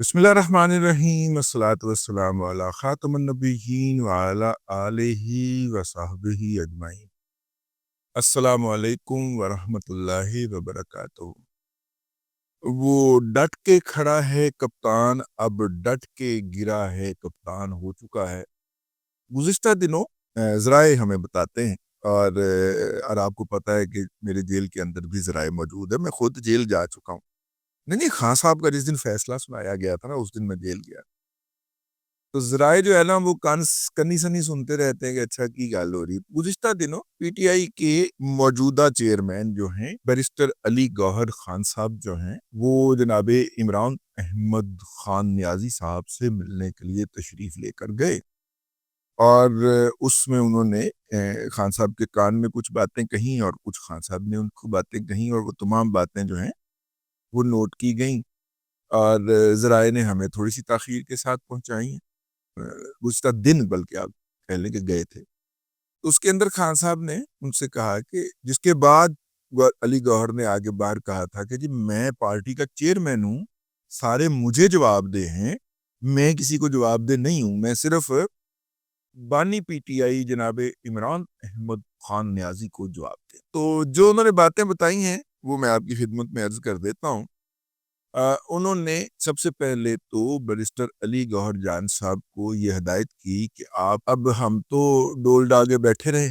بسم اللہ الرحمن الرحیم الصلاۃ والسلام علی خاتم النبیین وعلی آلہ وصحبہ اجمعین۔ السلام علیکم ورحمۃ اللہ وبرکاتہ۔ وہ ڈٹ کے کھڑا ہے کپتان، اب ڈٹ کے گرا ہے کپتان ہو چکا ہے۔ گزشتہ دنوں ذرائع ہمیں بتاتے ہیں اور آپ کو پتہ ہے کہ میرے جیل کے اندر بھی ذرائع موجود ہے، میں خود جیل جا چکا ہوں۔ نہیں خان صاحب کا جس دن فیصلہ سنایا گیا تھا نا، اس دن میں جیل گیا، تو ذرائع جو ہے نا وہ کنی سنی سنتے رہتے ہیں کہ اچھا کی گل ہو رہی۔ گزشتہ دنوں پی ٹی آئی کے موجودہ چیئرمین جو ہیں بیرسٹر علی گوہر خان صاحب جو ہیں، وہ جناب عمران احمد خان نیازی صاحب سے ملنے کے لیے تشریف لے کر گئے، اور اس میں انہوں نے خان صاحب کے کان میں کچھ باتیں کہیں اور کچھ خان صاحب نے ان کو باتیں کہیں، اور وہ تمام باتیں جو ہیں وہ نوٹ کی گئیں اور ذرائع نے ہمیں تھوڑی سی تاخیر کے ساتھ پہنچائی ہیں۔ گزشتہ دن بلکہ آپ کہہ لیں کہ گئے تھے، تو اس کے اندر خان صاحب نے ان سے کہا کہ جس کے بعد علی گوہر نے آگے بار کہا تھا کہ جی میں پارٹی کا چیئرمین ہوں، سارے مجھے جواب دہ ہیں، میں کسی کو جواب دہ نہیں ہوں، میں صرف بانی پی ٹی آئی جناب عمران احمد خان نیازی کو جواب دے۔ تو جو انہوں نے باتیں بتائی ہیں وہ میں آپ کی خدمت میں عرض کر دیتا ہوں۔ انہوں نے سب سے پہلے تو بیرسٹر علی گوہر جان صاحب کو یہ ہدایت کی کہ آپ اب ہم تو ڈول ڈاگے بیٹھے رہے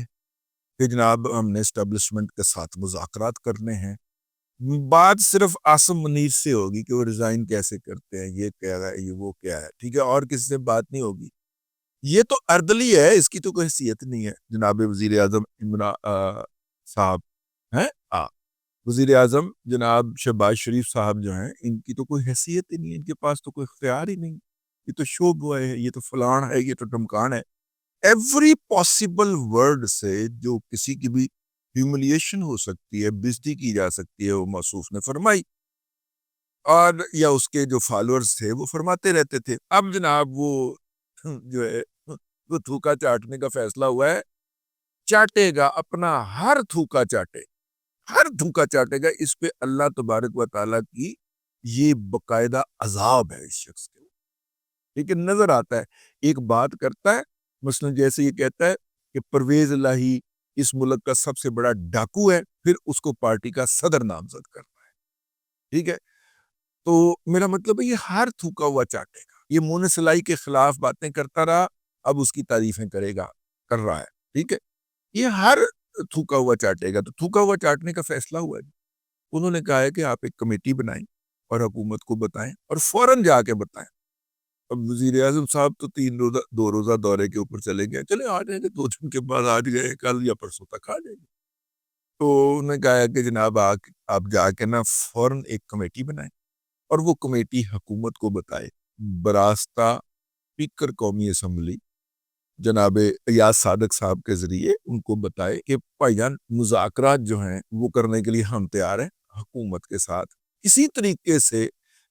کہ جناب ہم نے اسٹیبلشمنٹ کے ساتھ مذاکرات کرنے ہیں، بات صرف عاصم منیر سے ہوگی کہ وہ ریزائن کیسے کرتے ہیں، یہ کیا ہے، یہ وہ کیا ہے، ٹھیک ہے، اور کسی سے بات نہیں ہوگی۔ یہ تو اردلی ہے، اس کی تو کوئی حیثیت نہیں ہے۔ جناب وزیر اعظم عمران صاحب ہیں، وزیر اعظم جناب شہباز شریف صاحب جو ہیں، ان کی تو کوئی حیثیت ہی نہیں ہے، ان کے پاس تو کوئی اختیار ہی نہیں۔ یہ تو شو بوائے ہے، یہ تو فلان ہے، یہ تو ٹمکان ہے۔ ایوری پاسبل ورڈ سے جو کسی کی بھی ہیوملیشن ہو سکتی ہے، بےزتی کی جا سکتی ہے، وہ موصوف نے فرمائی، اور یا اس کے جو فالورز تھے وہ فرماتے رہتے تھے۔ اب جناب وہ جو ہے وہ تھوکا چاٹنے کا فیصلہ ہوا ہے، چاٹے گا اپنا ہر تھوکا چاٹے، ہر دھوکا چاٹے گا۔ اس پہ اللہ تبارک و تعالیٰ کی یہ باقاعدہ عذاب ہے اس شخص کے، لیکن نظر آتا ہے ایک بات کرتا ہے، مثلا جیسے یہ کہتا ہے کہ پرویز الہی اس ملک کا سب سے بڑا ڈاکو ہے، پھر اس کو پارٹی کا صدر نامزد کرتا ہے، ٹھیک ہے۔ تو میرا مطلب ہے یہ ہر تھوکا ہوا چاٹے گا، یہ مون سلائی کے خلاف باتیں کرتا رہا، اب اس کی تعریفیں کر رہا ہے، ٹھیک ہے۔ یہ ہر تھوکا ہوا چاٹے گا، تو تھوکا ہوا چاٹنے کا فیصلہ ہوا ہے۔ انہوں نے کہا ہے کہ آپ ایک کمیٹی بنائیں اور حکومت کو بتائیں، اور فوراً جا کے بتائیں۔ اب وزیر اعظم صاحب تو 2 روزہ دورے کے اوپر چلے گئے، چلے آ جائیں گے 2 دن کے بعد، آج گئے کل یا پرسوں تک آ جائیں گے۔ تو انہوں نے کہا ہے کہ جناب آپ جا کے نا فوراً ایک کمیٹی بنائیں اور وہ کمیٹی حکومت کو بتائے، براستہ اسپیکر قومی اسمبلی جناب ایاز صادق صاحب کے ذریعے ان کو بتائے کہ بھائی جان مذاکرات جو ہیں وہ کرنے کے لیے ہم تیار ہیں حکومت کے ساتھ، اسی طریقے سے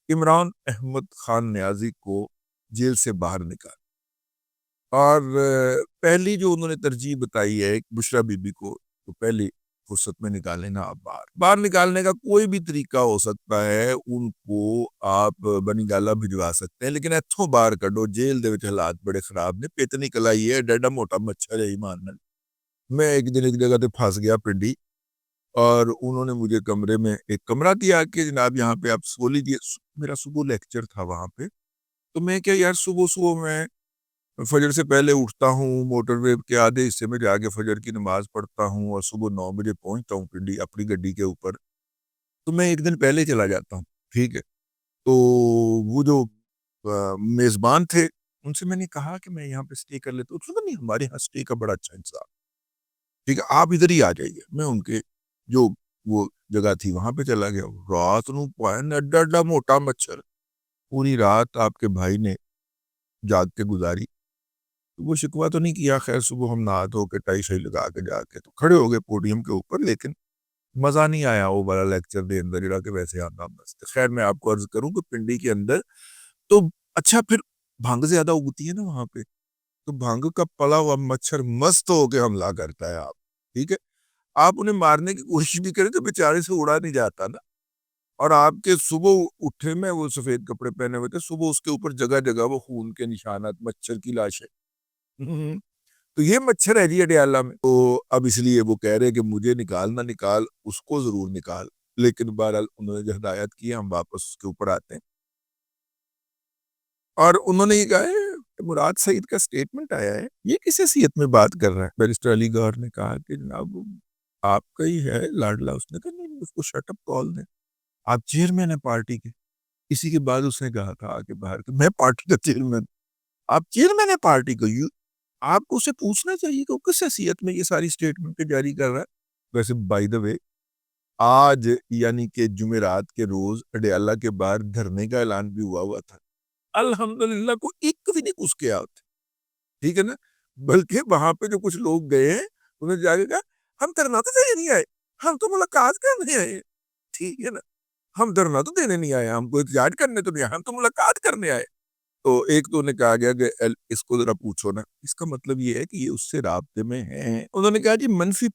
عمران احمد خان نیازی کو جیل سے باہر نکال۔ اور پہلی جو انہوں نے ترجیح بتائی ہے بشرا بی بی کو، تو پہلی فرصت میں نکالیں نا آپ باہر نکالنے کا کوئی بھی طریقہ ہو سکتا ہے، ان کو آپ بنی گالا بھجوا سکتے ہیں، لیکن ایتھوں باہر کڈو، جیل دے وچ حالات بڑے خراب نے، پیتنی کلائی ہے، ڈیڈا موٹا مچھر ہے ایمان نال۔ میں ایک دن ایک جگہ تے پھنس گیا پنڈی، اور انہوں نے مجھے کمرے میں ایک کمرہ دیا کہ جناب یہاں پہ آپ سو لیجیے۔ میرا صبح لیکچر تھا وہاں پہ، تو میں کیا یار صبح میں فجر سے پہلے اٹھتا ہوں، موٹر وے کے آدھے حصے میں جا کے فجر کی نماز پڑھتا ہوں، اور صبح 9 بجے پہنچتا ہوں پنڈی اپنی گڈی کے اوپر، تو میں ایک دن پہلے چلا جاتا ہوں، ٹھیک ہے۔ تو وہ جو میزبان تھے ان سے میں نے کہا کہ میں یہاں پہ سٹے کر لیتا ہوں، نہیں ہمارے یہاں سٹے کا بڑا اچھا انتظام، ٹھیک ہے آپ ادھر ہی آ جائیے۔ میں ان کے جو وہ جگہ تھی وہاں پہ چلا گیا، رات نو پوائن ایڈا موٹا مچھر، پوری رات آپ کے بھائی نے جاگ کے گزاری۔ وہ شکوہ تو نہیں کیا، خیر صبح ہم نہا دھو کے ٹائی شائی لگا کے جا کے تو کھڑے ہو گئے پوڈیم کے اوپر، لیکن مزہ نہیں آیا وہ والا لیکچر دے اندر جڑا کہ ویسے آنا مست۔ خیر میں آپ کو عرض کروں کہ پنڈی کے اندر تو اچھا پھر بھنگ زیادہ اگتی ہے نا وہاں پہ، تو بھنگ کا پلا ہوا مچھر مست ہو کے حملہ کرتا ہے آپ، ٹھیک ہے۔ آپ انہیں مارنے کی کوشش بھی کریں تو بیچارے سے اڑا نہیں جاتا نا، اور آپ کے صبح اٹھے میں وہ سفید کپڑے پہنے ہوئے تھے, صبح اس کے اوپر جگہ جگہ وہ خون کے نشانات, مچھر کی لاشیں. تو یہ مچھر ہے جی اڈیالہ میں. تو اب اس لیے وہ کہہ رہے کہ مجھے نکال نہ نکال, اس کو ضرور نکال. لیکن بہرحال انہوں نے جو ہدایت کی, ہم واپس اس کے اوپر آتے ہیں. اور انہوں نے یہ کہا ہے, مراد سعید کا سٹیٹمنٹ آیا ہے, یہ کس حیثیت میں بات کر رہا ہے. بیرسٹر علی گوہر نے کہا کہ جناب آپ کا ہی ہے لاڈلا. اس نے کہا نہیں, اس کو شٹ اپ کال دیں, آپ چیئرمین ہیں پارٹی کے. اسی کے بعد اس نے کہا تھا کہ باہر کہ میں پارٹی کا چیئرمین, آپ چیئرمین ہیں پارٹی کو, آپ کو اسے پوچھنا چاہیے کہ وہ کس حیثیت میں یہ ساری سٹیٹمنٹ جاری کر رہا ہے. ویسے بائی دا وے آج یعنی کہ جمعرات کے روز اڈیالہ کے باہر دھرنے کا اعلان بھی ہوا تھا. الحمدللہ کو ایک بھی نہیں کچھ کیا ہوتے, ٹھیک ہے نا. بلکہ وہاں پہ جو کچھ لوگ گئے ہیں انہیں جا کے کہا ہم دھرنا تو دینے نہیں آئے, ہم تو ملاقات کرنے آئے. ٹھیک ہے نا, ہم دھرنا تو دینے نہیں آئے, ہم کو احتجاج کرنے تو نہیں آئے, ہم تو ملاقات کرنے آئے. تو ایک تو نے کہا گیا کہ اس کو ذرا پوچھو نا. اس کا مطلب یہ ہے کہ یہ اس سے رابطے میں ہیں. انہوں نے کہا جی منفی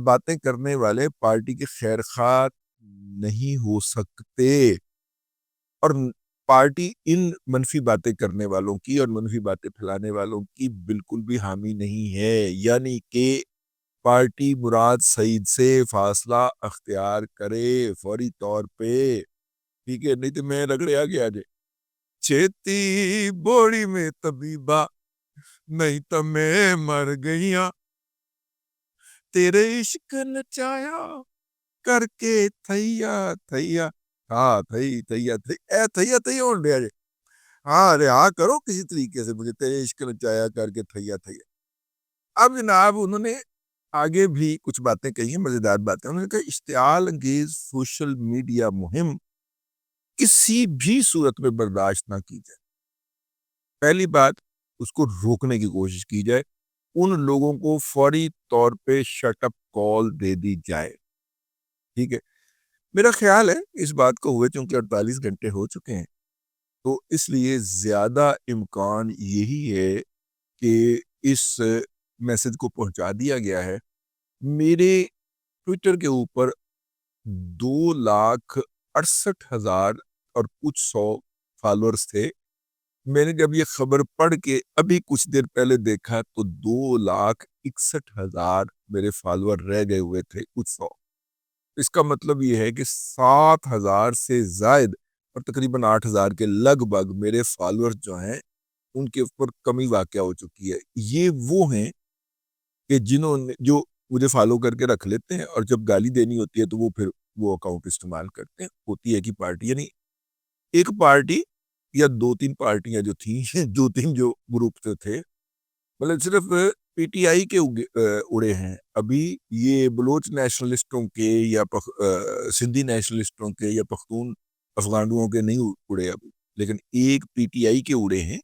باتیں کرنے والے پارٹی کے خیر خواہ نہیں ہو سکتے, اور پارٹی ان منفی باتیں کرنے والوں کی اور منفی باتیں پھیلانے والوں کی بالکل بھی حامی نہیں ہے. یعنی کہ پارٹی مراد سعید سے فاصلہ اختیار کرے فوری طور پہ, ٹھیک ہے, نہیں تو میں رگڑیا گیا جے چیتی بوڑی میں طبیبہ, نہیں تو میں مر گئیاں, تیرے عشق نچایا کر کے تھیا تھیا, ہاں تھئی تھیا تھئی اے تھیا تھئی ہون رہا جے, ہاں رہا کرو کسی طریقے سے مجھے, تیرے عشق نچایا کر کے تھیا تھیا. اب جناب انہوں نے آگے بھی کچھ باتیں کہی ہیں, مزیدار باتیں. انہوں نے کہا اشتعال انگیز سوشل میڈیا مہم کسی بھی صورت میں برداشت نہ کی جائے. پہلی بات, اس کو روکنے کی کوشش کی جائے, ان لوگوں کو فوری طور پہ شٹ اپ کال دے دی جائے. ٹھیک ہے, میرا خیال ہے اس بات کو ہوئے چونکہ 48 گھنٹے ہو چکے ہیں, تو اس لیے زیادہ امکان یہی ہے کہ اس میسج کو پہنچا دیا گیا ہے. میرے ٹویٹر کے اوپر 2,68,000 اور کچھ 100 فالورز تھے. میں نے جب یہ خبر پڑھ کے ابھی کچھ دیر پہلے دیکھا تو 2,61,000 میرے فالور رہ گئے ہوئے تھے, کچھ 100. اس کا مطلب یہ ہے کہ 7,000 سے زائد اور تقریباً 8,000 کے لگ بھگ میرے فالور جو ہیں ان کے اوپر کمی واقع ہو چکی ہے. یہ وہ ہیں کہ جنہوں نے جو مجھے فالو کر کے رکھ لیتے ہیں, اور جب گالی دینی ہوتی ہے تو وہ پھر وہ اکاؤنٹ استعمال کرتے ہیں. ہوتی ہے کہ پارٹی, یعنی ایک پارٹی یا 2-3 پارٹیاں جو تھیں, 2-3 جو گروپ تھے, مطلب صرف پی ٹی آئی کے اڑے ہیں. ابھی یہ بلوچ نیشنلسٹوں کے یا سندھی نیشنلسٹوں کے یا پختون افغانڈوؤں کے نہیں اڑے ابھی, لیکن ایک پی ٹی آئی کے اڑے ہیں,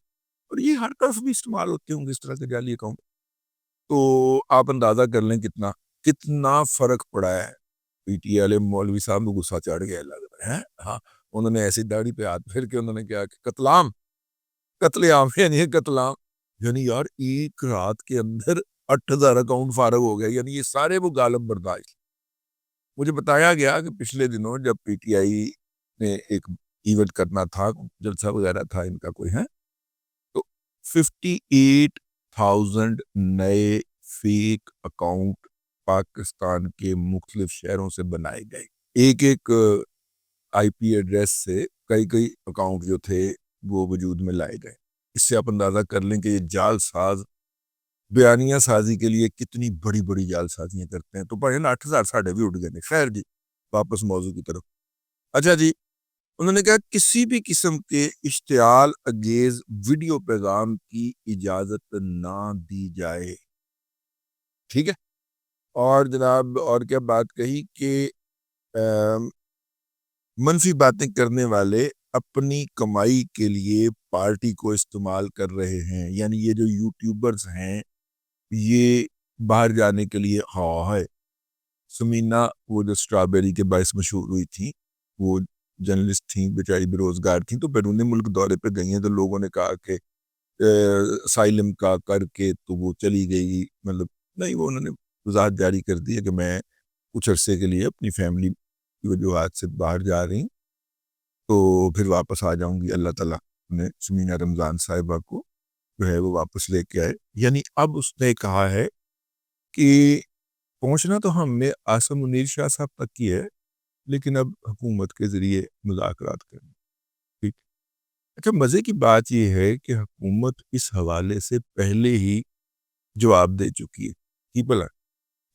اور یہ ہر طرف بھی استعمال ہوتے ہوں گے اس طرح کے جعلی اکاؤنٹ. تو آپ اندازہ کر لیں کتنا فرق پڑا ہے. پی ٹی آئی والے مولوی صاحب کو غصہ چڑھ گیا لگ رہا ہے. ہاں, انہوں نے ایسی داڑھی پہ ہاتھ پھیر کے انہوں نے کہا کہ قتل عام یعنی قتل عام, یعنی یار ایک رات کے اندر 8,000 اکاؤنٹ فارغ ہو گئے. یعنی یہ سارے وہ غالب برداشت. مجھے بتایا گیا کہ پچھلے دنوں جب پی ٹی آئی نے ایک ایونٹ کرنا تھا, جلسہ وغیرہ تھا ان کا کوئی ہے, تو 58,000 نئے فیک اکاؤنٹ پاکستان کے مختلف شہروں سے بنائے گئے. ایک آئی پی ایڈریس سے کئی اکاؤنٹ جو تھے وہ وجود میں لائے گئے. اس سے آپ اندازہ کر لیں کہ یہ جال ساز بیانیہ سازی کے لیے کتنی بڑی بڑی جال سازیاں کرتے ہیں. تو بھائی 8,000 ساڑھے بھی اٹھ گئے. خیر جی, واپس موضوع کی طرف. اچھا جی, انہوں نے کہا کسی بھی قسم کے اشتعال انگیز ویڈیو پیغام کی اجازت نہ دی جائے. ٹھیک ہے, اور جناب اور کیا بات کہی کہ منفی باتیں کرنے والے اپنی کمائی کے لیے پارٹی کو استعمال کر رہے ہیں. یعنی یہ جو یوٹیوبرز ہیں یہ باہر جانے کے لیے ہے. سمینا وہ جو اسٹرابیری کے باعث مشہور ہوئی تھی, وہ جرنلسٹ تھیں, بیچاری بے روزگار تھیں, تو بیرون ملک دورے پہ گئی ہیں. تو لوگوں نے کہا کہ اسائلم کا کر کے تو وہ چلی گئی, مطلب نہیں, وہ انہوں نے وضاحت جاری کر دی ہے کہ میں کچھ عرصے کے لیے اپنی فیملی کی وجوہات سے باہر جا رہی ہوں, تو پھر واپس آ جاؤں گی. اللہ تعالیٰ نے سمینہ رمضان صاحبہ کو جو ہے وہ واپس لے کے آئے. یعنی اب اس نے کہا ہے کہ پہنچنا تو ہم نے آصم منیر شاہ صاحب تک کی ہے، لیکن اب حکومت کے ذریعے مذاکرات کریں. ٹھیک. اچھا، مزے کی بات یہ ہے کہ حکومت اس حوالے سے پہلے ہی جواب دے چکی ہے. کی بلا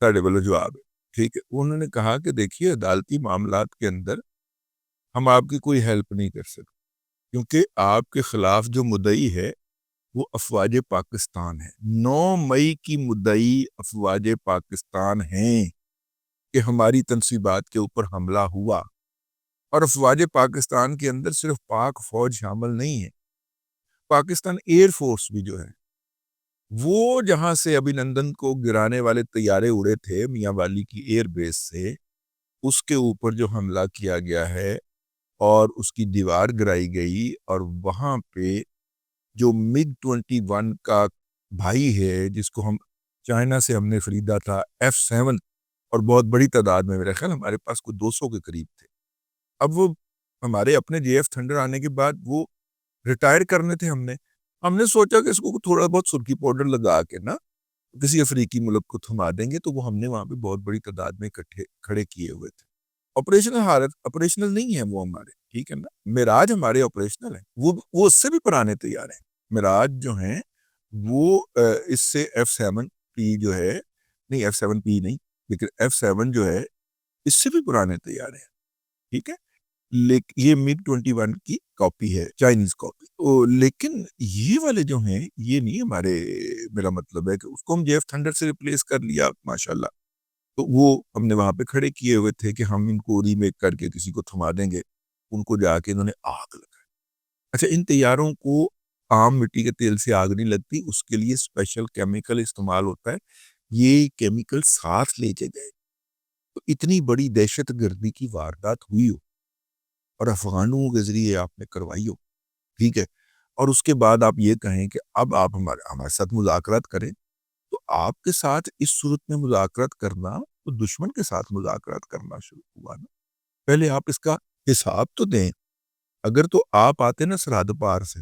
ساڑھے بلا جواب ہے. ٹھیک ہے. انہوں نے کہا کہ دیکھیے عدالتی معاملات کے اندر ہم آپ کی کوئی ہیلپ نہیں کر سکتے، کیونکہ آپ کے خلاف جو مدعی ہے وہ افواج پاکستان ہے. 9 مئی کی مدعی افواج پاکستان ہیں کہ ہماری تنصیبات کے اوپر حملہ ہوا، اور افواج پاکستان کے اندر صرف پاک فوج شامل نہیں ہے، پاکستان ایئر فورس بھی جو ہے وہ جہاں سے ابھی نندن کو گرانے والے طیارے اڑے تھے میاں والی کی ایئر بیس سے، اس کے اوپر جو حملہ کیا گیا ہے اور اس کی دیوار گرائی گئی، اور وہاں پہ جو MiG 21 کا بھائی ہے جس کو ہم چائنا سے ہم نے خریدا تھا F7، اور بہت بڑی تعداد میں، میرے خیال ہمارے پاس کوئی 200 کے قریب تھے. اب وہ ہمارے اپنے JF تھنڈر آنے کے بعد وہ ریٹائر کرنے تھے. ہم نے سوچا کہ اس کو تھوڑا بہت سرخی پاؤڈر لگا کے نا کسی افریقی ملک کو تھما دیں گے، تو وہ ہم نے وہاں پہ بہت بڑی تعداد میں کھڑے کیے ہوئے تھے. آپریشنل نہیں ہے وہ ہمارے، ٹھیک ہے نا. معراج ہمارے آپریشنل ہیں، وہ اس سے بھی پرانے تیار ہیں. معراج جو ہیں وہ اس سے F7P جو ہے، نہیں F7P نہیں، لیکن F7 جو ہے اس سے بھی پرانے تیار ہیں. ٹھیک ہے. لیکن یہ MiG 21 کی کاپی ہے، چائنیز کاپی. لیکن یہ والے جو ہیں یہ نہیں ہمارے. میرا مطلب ہے کہ اس کو ہم JF تھنڈر سے ریپلیس کر لیا ماشاءاللہ. تو وہ ہم نے وہاں پہ کھڑے کیے ہوئے تھے کہ ہم ان کو ریمیک کر کے کسی کو تھما دیں گے. ان کو جا کے انہوں نے آگ لگائی. اچھا، ان تیاروں کو عام مٹی کے تیل سے آگ نہیں لگتی، اس کے لیے اسپیشل کیمیکل استعمال ہوتا ہے. یہ کیمیکل ساتھ لے کے گئے. تو اتنی بڑی دہشت گردی کی واردات ہوئی ہو اور افغانوں کے ذریعے آپ نے کروائی ہو، ٹھیک ہے، اور اس کے بعد آپ یہ کہیں کہ اب آپ ہمارے ساتھ مذاکرات کریں، تو آپ کے ساتھ اس صورت میں مذاکرات کرنا تو دشمن کے ساتھ مذاکرات کرنا شروع ہوا نا. پہلے آپ اس کا حساب تو دیں. اگر تو آپ آتے نا سرحد پار سے،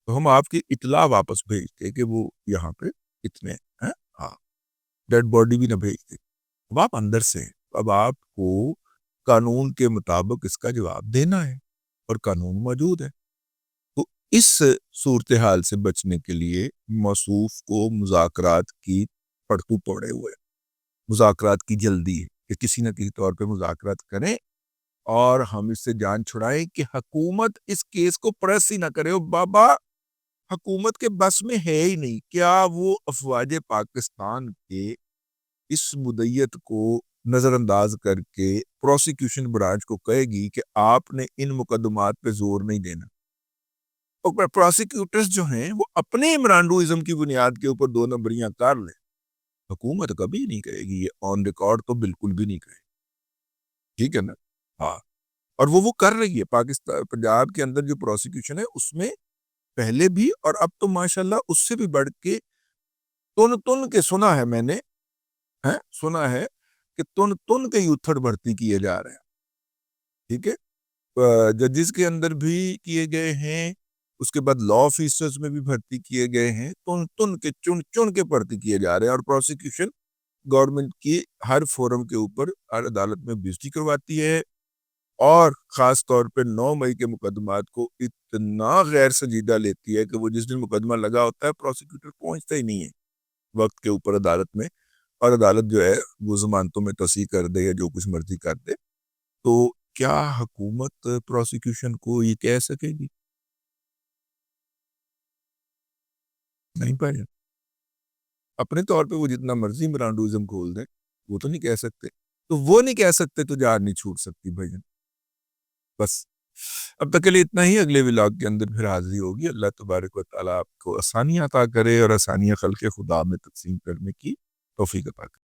تو ہم آپ کی اطلاع واپس بھیجتے کہ وہ یہاں پہ اتنے ہیں. ہاں، ڈیڈ باڈی بھی نہ بھیجتے. اب آپ اندر سے ہیں، اب آپ کو قانون کے مطابق اس کا جواب دینا ہے، اور قانون موجود ہے. تو اس صورتحال سے بچنے کے لیے موصوف کو مذاکرات کی پڑتو پڑے ہوئے، مذاکرات کی جلدی ہے کہ کسی نہ کسی طور پہ مذاکرات کریں اور ہم اس سے جان چھڑائیں کہ حکومت اس کیس کو پریس ہی نہ کرے. او بابا، حکومت کے بس میں ہے ہی نہیں. کیا وہ افواج پاکستان کے اس مدعیت کو نظر انداز کر کے پروسیکیوشن برانچ کو کہے گی کہ آپ نے ان مقدمات پہ زور نہیں دینا؟ اور پروسیکیوٹرز جو ہیں وہ اپنے عمرانڈوازم کی بنیاد کے اوپر 2 نمبریاں کار لیں. حکومت کبھی نہیں کہے گی، یہ آن ریکارڈ تو بالکل بھی نہیں کہے گی. ٹھیک ہے نا. ہاں، اور وہ کر رہی ہے. پاکستان پنجاب کے اندر جو پروسیکیوشن ہے اس میں پہلے بھی اور اب تو ماشاءاللہ اس سے بھی بڑھ کے تن کے سنا ہے میں نے، سنا ہے کہ تن کے یوتھڑ بھرتی کیے جا رہے ہیں. ٹھیک ہے. ججز کے اندر بھی کیے گئے ہیں، اس کے بعد لا آفیسرز میں بھی بھرتی کیے گئے ہیں. تن کے چن کے بھرتی کیے جا رہے ہیں. اور پروسیکیوشن گورنمنٹ کی ہر فورم کے اوپر ہر عدالت میں بےعزتی کرواتی ہے، اور خاص طور پہ 9 مئی کے مقدمات کو اتنا غیر سنجیدہ لیتی ہے کہ وہ جس دن مقدمہ لگا ہوتا ہے پروسیکیوٹر پہنچتا ہی نہیں ہے وقت کے اوپر عدالت میں، اور عدالت جو ہے وہ ضمانتوں میں توسیع کر دے یا جو کچھ مرضی کر دے. تو کیا حکومت پروسیکیوشن کو یہ کہہ سکے گی؟ نہیں پائے. اپنے طور پہ وہ جتنا مرضی عمرانڈوازم کھول دیں، وہ تو نہیں کہہ سکتے. تو وہ نہیں کہہ سکتے تو جان نہیں چھوٹ سکتی بھائی. بس اب تک کے لیے اتنا ہی. اگلے ولاگ کے اندر پھر حاضری ہوگی. اللہ تبارک و تعالیٰ آپ کو آسانیاں عطا کرے اور آسانیاں خلق خدا میں تقسیم کرنے کی توفیق عطا کرے.